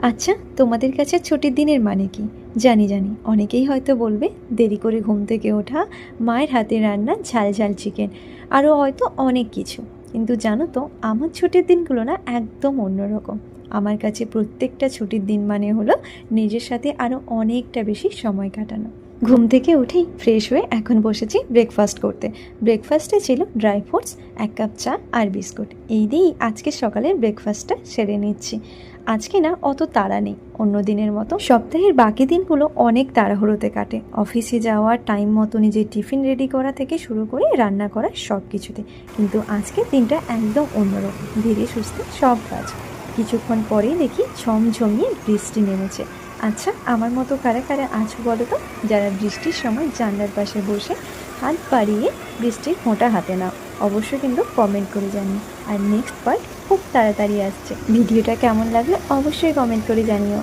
আচ্ছা, তোমাদের কাছে ছুটির দিনের মানে কি? জানি, জানি। অনেকেই হয়তো বলবে দেরি করে ঘুম থেকে ওঠা, মায়ের হাতের রান্না, ঝাল, ঝাল চিকেন, আরও হয়তো অনেক কিছু। কিন্তু জানো তো, আমার ছুটির দিনগুলো না একদম অন্যরকম। আমার কাছে প্রত্যেকটা ছুটির দিন মানে হলো নিজের সাথে আরও অনেকটা বেশি সময় কাটানো। ঘুম থেকে উঠেই ফ্রেশ হয়ে এখন বসেছি ব্রেকফাস্ট করতে। ব্রেকফাস্টে ছিল ড্রাই ফ্রুটস, 1 কাপ চা আর বিস্কুট। এই দিয়েই আজকে সকালের ব্রেকফাস্টটা সেরে নিচ্ছি। আজকে না অত তাড়া নেই অন্য দিনের মতো। সপ্তাহের বাকি দিনগুলো অনেক তাড়াহুড়োতে কাটে। অফিসে যাওয়ার টাইম মতো নিজের টিফিন রেডি করা থেকে শুরু করে রান্না করা সব কিছুতে। কিন্তু আজকের দিনটা একদম অন্যরকম, ধীরে সুস্থে সব কাজ। কিছুক্ষণ পরেই দেখি ঝমঝমিয়ে বৃষ্টি নেমেছে। আচ্ছা, আমার মতো কারা কারা আছো বলো তো, যারা বৃষ্টির সময় জানলার পাশে বসে হাত বাড়িয়ে বৃষ্টির ফোঁটা হাতে নাও? অবশ্যই কিন্তু কমেন্ট করে জানিও। আর নেক্সট পার্ট খুব তাড়াতাড়ি আসছে। ভিডিওটা কেমন লাগলো অবশ্যই কমেন্ট করে জানিও।